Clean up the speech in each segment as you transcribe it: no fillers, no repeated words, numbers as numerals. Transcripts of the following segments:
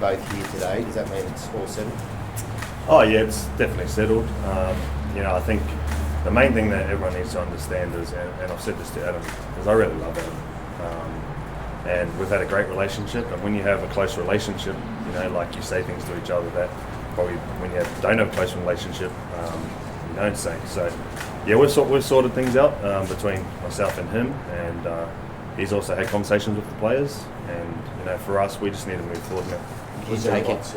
both here today, does that mean it's all settled? Oh yeah, it's definitely settled. I think the main thing that everyone needs to understand is, and I've said this to Adam, is I really love Adam. And we've had a great relationship, and when you have a close relationship, like you say things to each other that probably when you don't have a close relationship, you don't say. So yeah, we've sorted things out between myself and him, and he's also had conversations with the players, and for us, we just need to move forward now. You take it.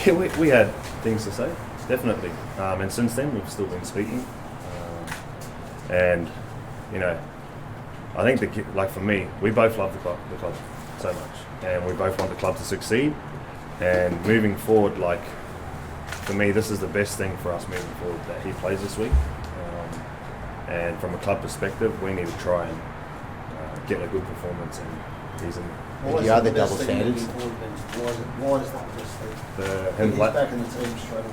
Yeah, we had things to say, definitely, and since then we've still been speaking, and I think for me, we both love the club so much, and we both want the club to succeed. And moving forward, for me, this is the best thing for us moving forward that he plays this week. And from a club perspective, we need to try and get a good performance and he's in. The other double standards. Why is that the best thing? He's back in the team straight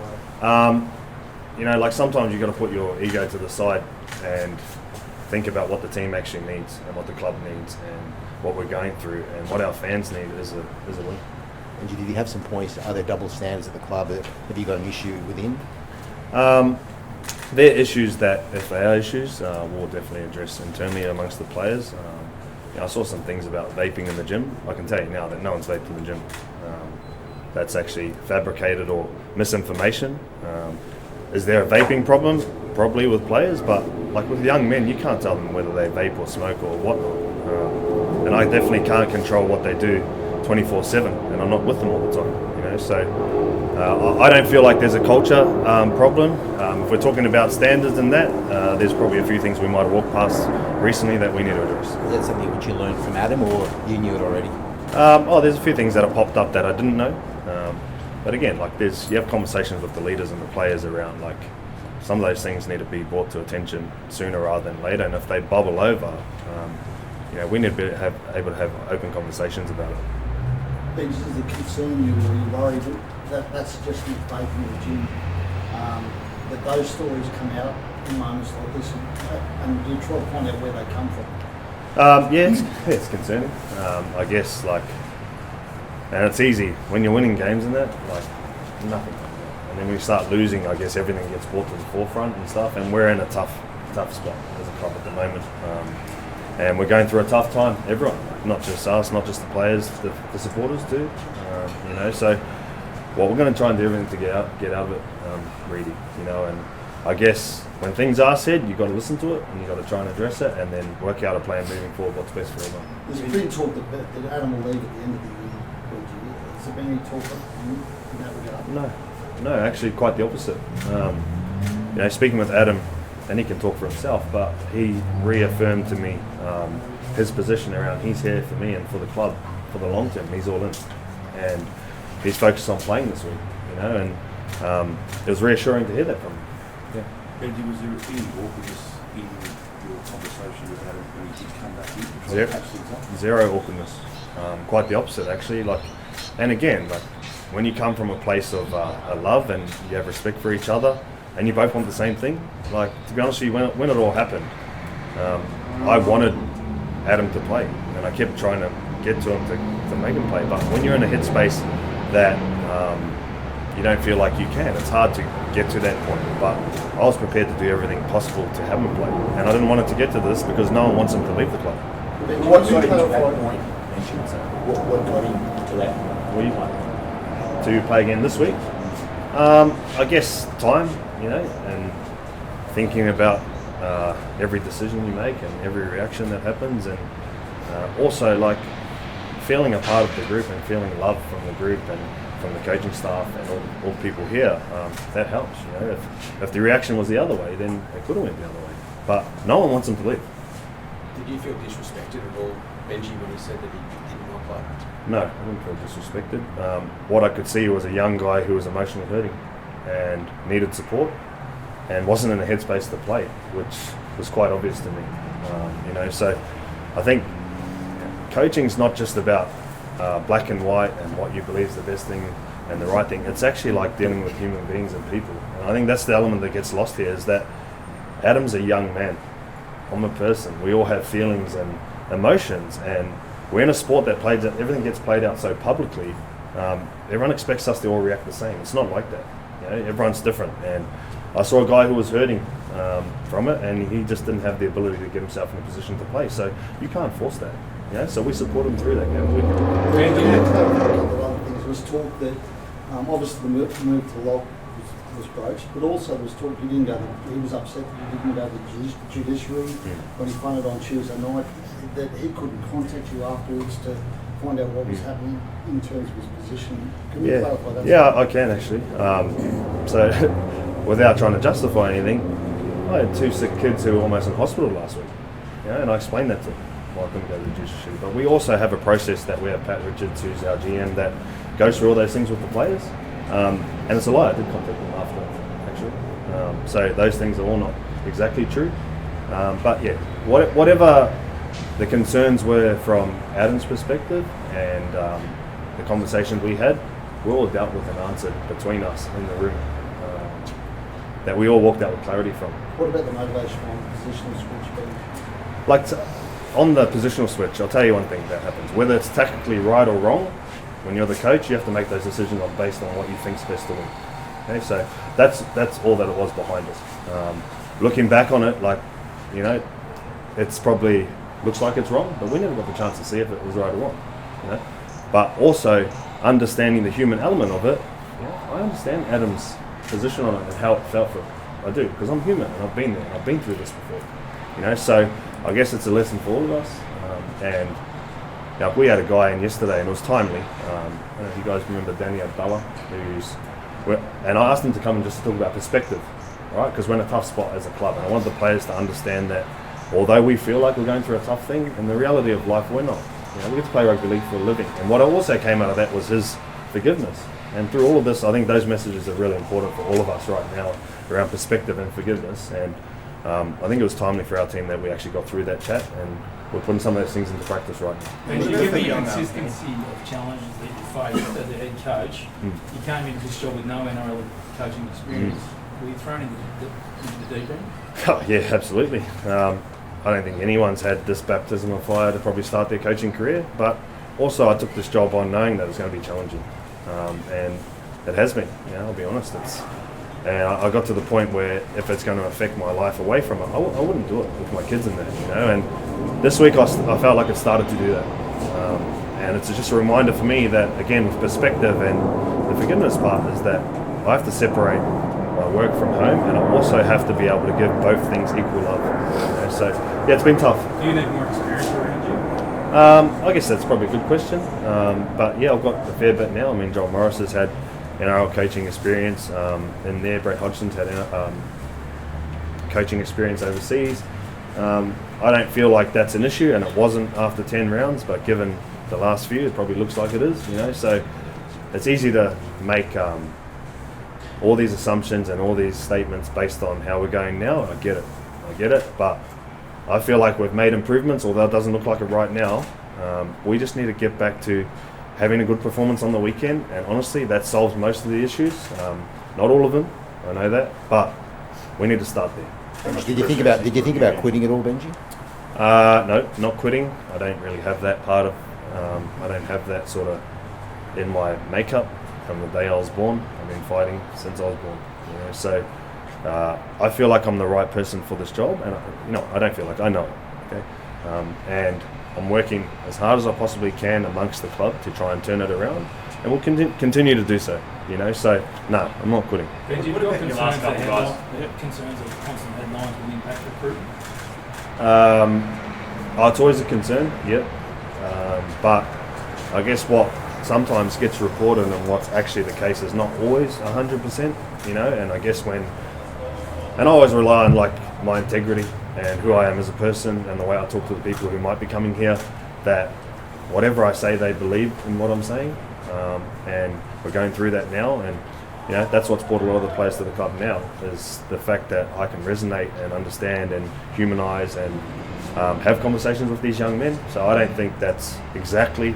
away. Sometimes you've got to put your ego to the side and think about what the team actually needs and what the club needs and what we're going through and what our fans need is a win. And did you have some points to other double standards at the club? Have you got an issue within? They're issues that, if they are issues, we'll definitely address internally amongst the players. I saw some things about vaping in the gym. I can tell you now that no one's vaped in the gym. That's actually fabricated or misinformation. Is there a vaping problem? Probably with players, but with young men, you can't tell them whether they vape or smoke or whatnot. And I definitely can't control what they do 24/7, and I'm not with them all the time. So I don't feel like there's a culture problem. If we're talking about standards and that, there's probably a few things we might have walked past recently that we need to address. Is that something which you learned from Adam, or you knew it already? There's a few things that have popped up that I didn't know. But again, you have conversations with the leaders and the players around some of those things need to be brought to attention sooner rather than later. And if they bubble over, we need to be able to have open conversations about it. Benji, is it concern you, or are you worried that that's just with vaping in the gym, that those stories come out in moments like this, and you try to find out where they come from? It's concerning. I guess and it's easy when you're winning games and that, nothing. And then when you start losing, I guess everything gets brought to the forefront and stuff. And we're in a tough spot as a club at the moment. And we're going through a tough time, everyone, not just us, not just the players, the supporters too. So what we're going to try and do everything to get out of it really, and I guess when things are said, you've got to listen to it and you've got to try and address it and then work out a plan moving forward, what's best for everyone. There's been talk that Adam will leave at the end of the year. Has there been any talk in that regard? No, actually quite the opposite. Speaking with Adam, and he can talk for himself, but he reaffirmed to me his position around he's here for me and for the club for the long term. He's all in, and he's focused on playing this week. And it was reassuring to hear that from him. Yeah. Benji, was there any awkwardness in your conversation with Adam when he did come back in? Zero awkwardness. Quite the opposite, actually. And again, when you come from a place of a love and you have respect for each other, and you both want the same thing. To be honest with you, when it all happened, I wanted Adam to play, and I kept trying to get to him to make him play. But when you're in a headspace that you don't feel like you can, it's hard to get to that point. But I was prepared to do everything possible to have him play, and I didn't want it to get to this because no one wants him to leave the club. What got him to that point? What got him to that point? To play again this week? I guess time, and thinking about every decision you make and every reaction that happens, and also feeling a part of the group and feeling love from the group and from the coaching staff and all people here. That helps. If the reaction was the other way, then it could have went the other way. But no one wants him to leave. Did you feel disrespected at all, Benji, when he said that he did not play? No, I didn't feel disrespected. What I could see was a young guy who was emotionally hurting and needed support and wasn't in the headspace to play, which was quite obvious to me. So I think coaching's not just about black and white and what you believe is the best thing and the right thing. It's actually like dealing with human beings and people. And I think that's the element that gets lost here, is that Adam's a young man. I'm a person. We all have feelings and emotions, and we're in a sport that everything gets played out so publicly. Everyone expects us to all react the same. It's not like that. You know, everyone's different. And I saw a guy who was hurting from it, and he just didn't have the ability to get himself in a position to play. So you can't force that. You know? So we support him through that game. A couple of other things. There was talk that obviously the move to lock was broached, but also there was talk he was upset that he didn't go to the judiciary when he found it on Tuesday night, that he couldn't contact you afterwards to find out what was happening in terms of his position. Can you clarify that? Yeah, I can actually. So, without trying to justify anything, I had 2 sick kids who were almost in hospital last week. You know, and I explained that to them. Why I couldn't go to the judiciary. But we also have a process that we have Pat Richards, who's our GM, that goes through all those things with the players. And it's a lie. I did contact them after, actually. So those things are all not exactly true. But yeah, whatever the concerns were from Adam's perspective and the conversation we had, we all dealt with and answered between us in the room. That we all walked out with clarity from. What about the motivation on positional switch being? Like on the positional switch, I'll tell you one thing that happens. Whether it's tactically right or wrong, when you're the coach, you have to make those decisions based on what you think's best to win. Okay, so that's all that it was behind us. Looking back on it, like, you know, it's probably looks like it's wrong, but we never got the chance to see if it was right or wrong. You know, but also understanding the human element of it. You know, I understand Adam's position on it and how it felt for him. I do, because I'm human and I've been there. I've been through this before. You know, so I guess it's a lesson for all of us. And you know, we had a guy in yesterday, and it was timely. I don't know if you guys remember Adam Doueihi, and I asked him to come and just to talk about perspective, right? Because we're in a tough spot as a club, and I want the players to understand that although we feel like we're going through a tough thing, in the reality of life, we're not. You know, we get to play rugby league for a living. And what also came out of that was his forgiveness. And through all of this, I think those messages are really important for all of us right now around perspective and forgiveness. And I think it was timely for our team that we actually got through that chat, and we're putting some of those things into practice right now. Benji, given the consistency of challenges that you faced as a head coach, you came into this job with no NRL coaching experience. Were you thrown into the deep end? Oh, yeah, absolutely. I don't think anyone's had this baptism of fire to probably start their coaching career, but also I took this job on knowing that it was going to be challenging, and it has been. You know, I'll be honest. And I got to the point where if it's going to affect my life away from it, I wouldn't do it with my kids in there. You know, and this week I felt like it started to do that, and it's just a reminder for me that, again, with perspective and the forgiveness part, is that I have to separate my work from home, and I also have to be able to give both things equal love. You know, so yeah, it's been tough. Do you need more experience around you? I guess that's probably a good question, but yeah, I've got a fair bit now. I mean, Joel Morris has had NRL coaching experience in there. Brett Hodgson's had coaching experience overseas. I don't feel like that's an issue, and it wasn't after 10 rounds, but given the last few, it probably looks like it is. You know, so it's easy to make all these assumptions and all these statements based on how we're going now. I get it, but I feel like we've made improvements, although it doesn't look like it right now. We just need to get back to having a good performance on the weekend, and honestly, that solves most of the issues. Not all of them, I know that, but we need to start there. Did you think about quitting it all, Benji? No, not quitting. I don't really have that part of. I don't have that sort of in my makeup from the day I was born. I've been fighting since I was born. You know, so I feel like I'm the right person for this job, and I don't feel like I know it. Okay, and I'm working as hard as I possibly can amongst the club to try and turn it around, and we'll continue to do so. You know, so no, I'm not quitting. Benji, you've got concerns that constant headlines will impact recruitment? It's always a concern, yep. But I guess what sometimes gets reported and what's actually the case is not always 100%, you know, and I guess and I always rely on like my integrity and who I am as a person and the way I talk to the people who might be coming here, that whatever I say, they believe in what I'm saying, and we're going through that now, and you know, that's what's brought a lot of the players to the club now, is the fact that I can resonate and understand and humanise and have conversations with these young men. So I don't think that's exactly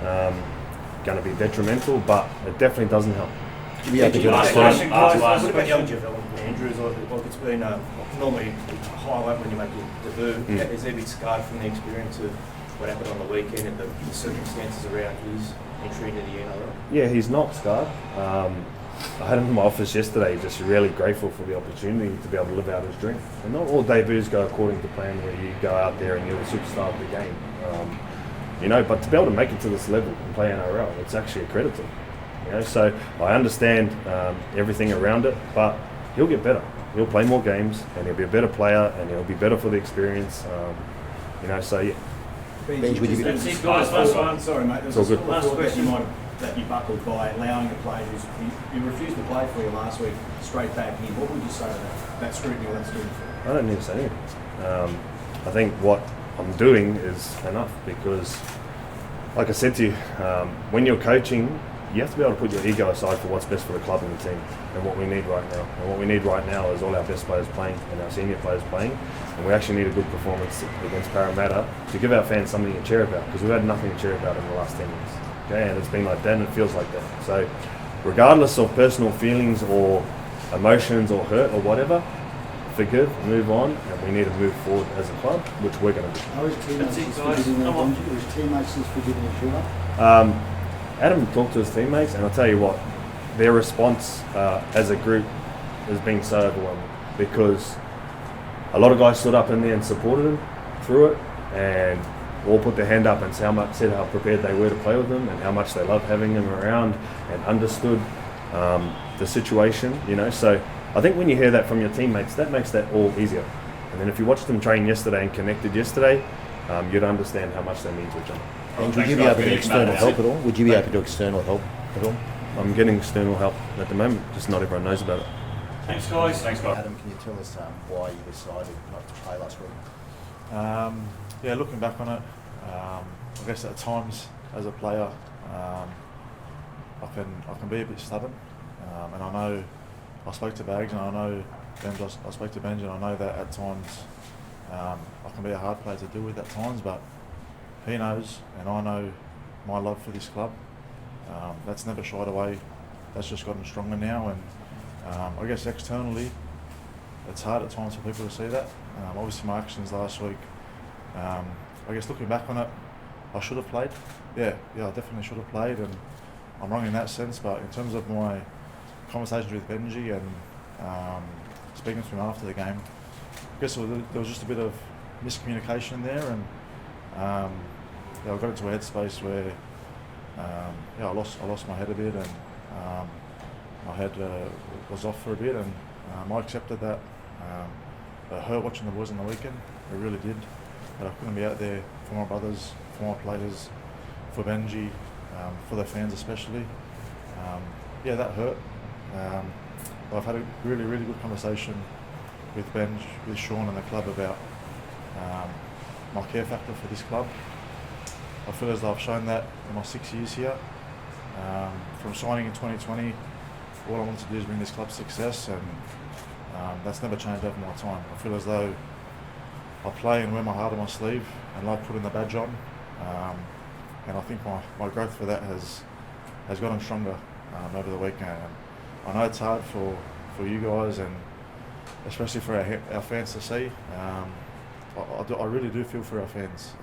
going to be detrimental, but it definitely doesn't help. Yeah, What about young development, Andrew? Like it's been normally a highlight when you make your debut. Is there a bit scarred from the experience of what happened on the weekend and the circumstances around his entry into the NRL? Yeah, he's not scarred. I had him in my office yesterday. He's just really grateful for the opportunity to be able to live out his dream. And not all debuts go according to plan, where you go out there and you're the superstar of the game. But to be able to make it to this level and play NRL, it's actually a credit to him. So I understand everything around it, but he'll get better. He'll play more games, and he'll be a better player, and he'll be better for the experience. So yeah. Benji, would you be- That's it, guys. Last one. Sorry, mate. It's all good. Last question that you buckled by allowing a player who refused to play for you last week straight back in. What would you say to that scrutiny that's doing for you? I don't need to say anything. I think what I'm doing is enough because, like I said to you, when you're coaching, you have to be able to put your ego aside for what's best for the club and the team and what we need right now. And what we need right now is all our best players playing and our senior players playing. And we actually need a good performance against Parramatta to give our fans something to cheer about, because we've had nothing to cheer about in the last 10 years. Okay, and it's been like that and it feels like that. So regardless of personal feelings or emotions or hurt or whatever, forgive, move on, and we need to move forward as a club, which we're going to do. How his teammates That's it, is guys. forgiving Come on. Benji? His teammates is forgiving the shooter? Adam talked to his teammates, and I'll tell you what, their response as a group has been so overwhelming, because a lot of guys stood up in there and supported him through it, and all put their hand up and said how prepared they were to play with him and how much they love having him around and understood the situation, So I think when you hear that from your teammates, that makes that all easier. And then if you watched them train yesterday and connected yesterday, you'd understand how much they mean to each other. And would you be open to external help at all? Would you be open to external help at all? I'm getting external help at the moment, just not everyone knows about it. Thanks, guys. Thanks, guys. Adam, can you tell us why you decided not to play last week? Yeah, looking back on it, I guess at times as a player, I can be a bit stubborn, and I know I spoke to Bags and I know I spoke to Benji, and I know that at times I can be a hard player to deal with at times, but he knows and I know my love for this club. That's never shied away. That's just gotten stronger now, and I guess externally it's hard at times for people to see that. Obviously my actions last week, I guess looking back on it, I should have played. Yeah, I definitely should have played, and I'm wrong in that sense. But in terms of my conversations with Benji and speaking to him after the game, I guess there was just a bit of miscommunication there, and I got into a headspace where I lost my head a bit, and my head was off for a bit, and I accepted that. It hurt watching the boys on the weekend, it really did. But I couldn't be out there for my brothers, for my players, for Benji, for the fans especially. That hurt. I've had a really, really good conversation with Benj, with Sean and the club about my care factor for this club. I feel as though I've shown that in my 6 years here. From signing in 2020, all I wanted to do is bring this club success, and that's never changed over my time. I feel as though I play and wear my heart on my sleeve and love putting the badge on, and I think my growth for that has gotten stronger over the weekend. I know it's hard for you guys, and especially for our fans to see. I really do feel for our fans.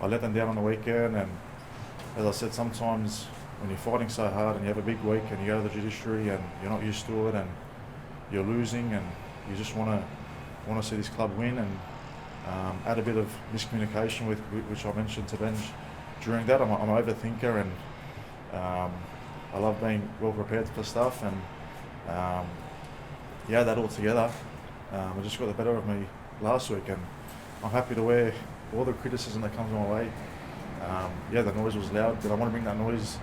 I let them down on the weekend, and as I said, sometimes when you're fighting so hard and you have a big week and you go to the judiciary and you're not used to it and you're losing and you just want to see this club win, and add a bit of miscommunication with which I mentioned to Benj during that. I'm an overthinker, and I love being well prepared for stuff, and that all together, it just got the better of me last week, and I'm happy to wear all the criticism that comes my way. The noise was loud. Did I want to bring that noise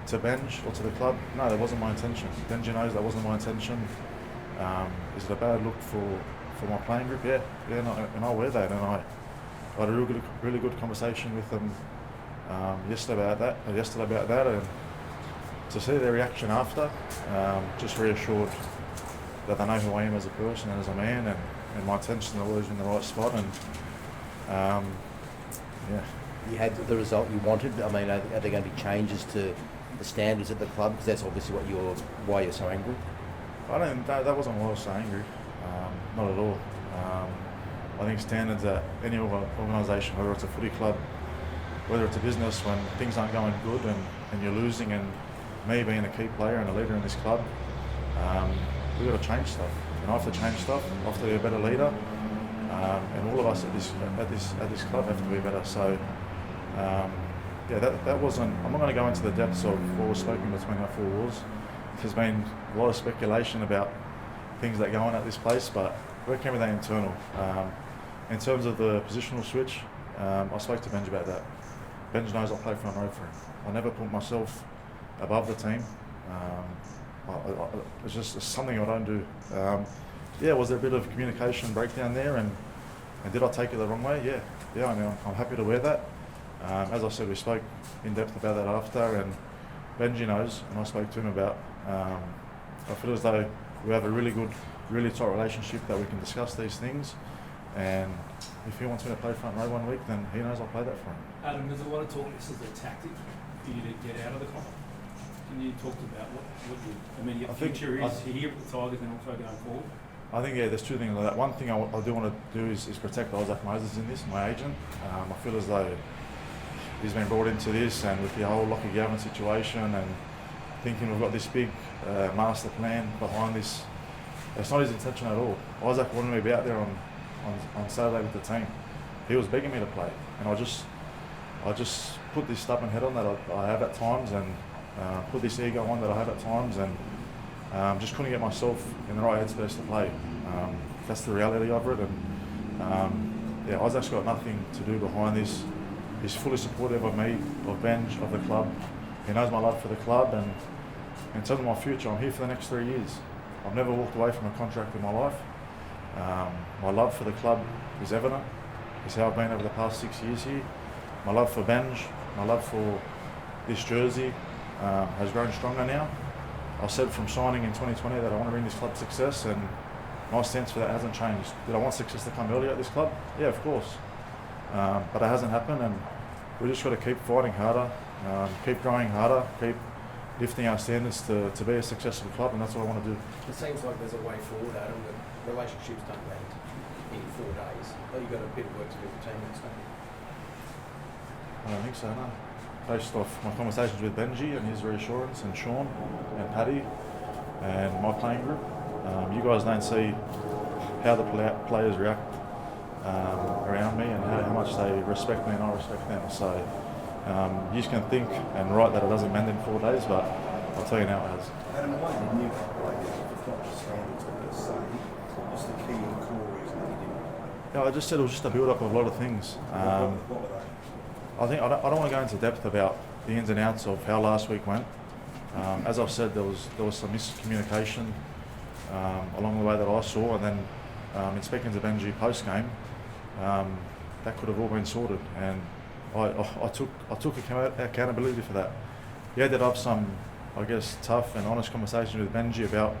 to Benj or to the club? No, that wasn't my intention. Benji knows that wasn't my intention. Is it a bad look for my playing group? Yeah, and I'll wear that. And I had a really good conversation with them yesterday about that, and to see their reaction after, just reassured that they know who I am as a person and as a man, and my attention is always in the right spot. And You had the result you wanted. I mean, are there going to be changes to the standards at the club? Because that's obviously why you're so angry. That wasn't why I was so angry. Not at all. I I think standards at any organisation, whether it's a footy club, whether it's a business, when things aren't going good and you're losing, and me being a key player and a leader in this club, we've got to change stuff. And I have to change stuff. I have to be a better leader, and all of us at this club have to be better. So, yeah, that wasn't. I'm not going to go into the depths of what was spoken between our four walls. There's been a lot of speculation about things that go on at this place, but we're keeping that internal. In terms of the positional switch, I spoke to Benji about that. Benji knows I play front row for him. I never put myself above the team. It's just something I don't do. Yeah, was there a bit of communication breakdown there, and did I take it the wrong way? Yeah. I mean, I'm happy to wear that. As I said, we spoke in depth about that after, and Benji knows, and I spoke to him about. I feel as though we have a really good, really tight relationship that we can discuss these things. And if he wants me to play front row 1 week, then he knows I'll play that for him. Adam, there's a lot of talk this is a tactic for you to get out of the comp. Can you talk about what you, I mean, your future is here at the Tigers and also going forward? I think, yeah, there's two things like that. One thing I do want to do is protect Isaac Moses in this, my agent. I feel as though he's been brought into this, and with the whole Lockie Gavin situation, and thinking we've got this big master plan behind this. It's not his intention at all. Isaac wanted me to be out there on Saturday with the team. He was begging me to play, and I just put this stubborn head on that I have at times, and put this ego on that I have at times, and just couldn't get myself in the right headspace to play. That's the reality of it, and yeah, Isaac's got nothing to do behind this. He's fully supportive of me, of Benj, of the club. He knows my love for the club, and in terms of my future, I'm here for the next 3 years. I've never walked away from a contract in my life. My love for the club is evident. It's how I've been over the past 6 years here. My love for Benj, my love for this jersey has grown stronger now. I said from signing in 2020 that I want to bring this club success, and my stance for that hasn't changed. Did I want success to come earlier at this club? Yeah, of course. But it hasn't happened, and we just got to keep fighting harder, keep growing harder, keep lifting our standards to be a successful club, and that's what I want to do. It seems like there's a way forward, Adam. The relationships don't end in 4 days. But you've got a bit of work to do with the team next day. I don't think so, no. Based off my conversations with Benji and his reassurance, and Sean and Paddy and my playing group, you guys don't see how the players react around me, and how much they respect me and I respect them. So you can think and write that it doesn't mend in 4 days, but I'll tell you now it has. Adam, why did you play this? It's not just standards per se. What's the key and core reason that you didn't play? Yeah, I just said it was just a build-up of a lot of things. What were they? I don't want to go into depth about the ins and outs of how last week went. As I've said, there was some miscommunication along the way that I saw, and then in speaking to Benji post game, that could have all been sorted, and I took accountability for that. He ended up some, I guess, tough and honest conversation with Benji about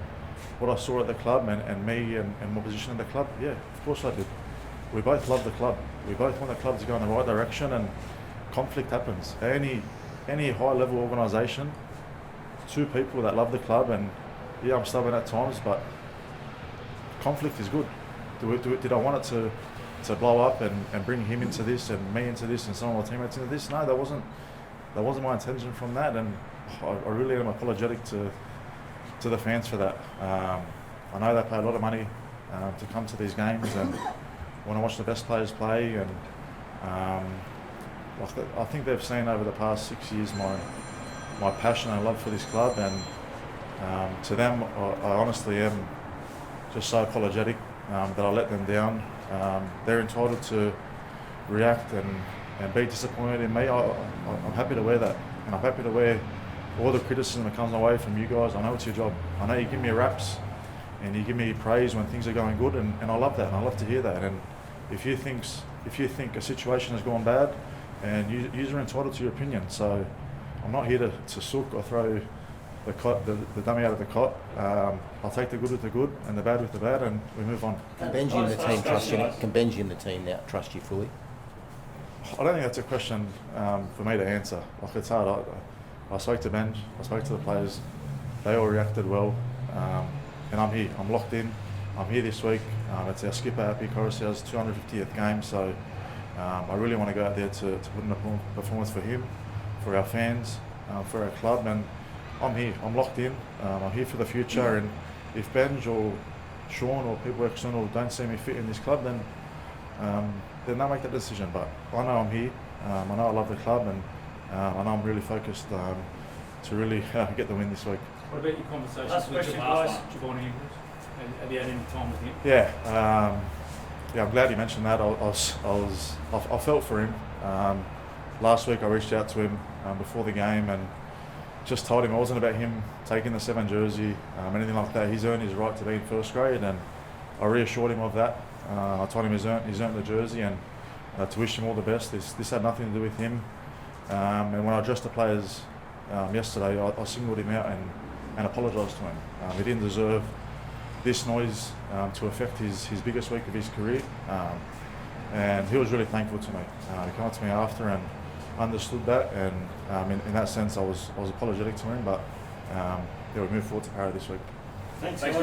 what I saw at the club and me and my position in the club. Yeah, of course I did. We both love the club. We both want the club to go in the right direction, and conflict happens. Any high-level organisation, two people that love the club, and yeah, I'm stubborn at times, but conflict is good. Did I want it to blow up and bring him into this and me into this and some of my teammates into this? No, that wasn't my intention from that, and I really am apologetic to the fans for that. I know they pay a lot of money to come to these games and want to watch the best players play, and I think they've seen over the past 6 years my passion and love for this club, and to them I honestly am just so apologetic that I let them down. They're entitled to react and be disappointed in me. I'm happy to wear that, and I'm happy to wear all the criticism that comes my way from you guys. I know it's your job. I know you give me raps and you give me praise when things are going good, and I love that, and I love to hear that. And if you think a situation has gone bad, and you're entitled to your opinion. So I'm not here to sook or throw the dummy out of the cot. I'll take the good with the good and the bad with the bad, and we move on. Can Benji and the team trust you? Can Benji and the team now trust you fully? I don't think that's a question for me to answer. Like, it's hard. I spoke to Benj, I spoke to the players. They all reacted well, and I'm here. I'm locked in. I'm here this week. It's our skipper, Happy Coruscant's 250th game, so I really want to go out there to put in a performance for him, for our fans, for our club, and I'm here. I'm locked in. I'm here for the future, and if Benj or Sean or people external don't see me fit in this club, then they'll make that decision. But I know I'm here. I know I love the club, and I know I'm really focused to really get the win this week. What about your conversations with Giovanni Ingles? Have you had any time with him? Yeah, I'm glad you mentioned that. I felt for him. Last week I reached out to him before the game and just told him it wasn't about him taking the 7 jersey, anything like that. He's earned his right to be in first grade, and I reassured him of that. I told him he's earned the jersey, and to wish him all the best. This had nothing to do with him. And when I addressed the players yesterday, I singled him out and apologised to him. He didn't deserve this noise to affect his biggest week of his career, and he was really thankful to me. He came up to me after and understood that, and in that sense I was apologetic to him, but we moved forward to Para this week. Thanks guys.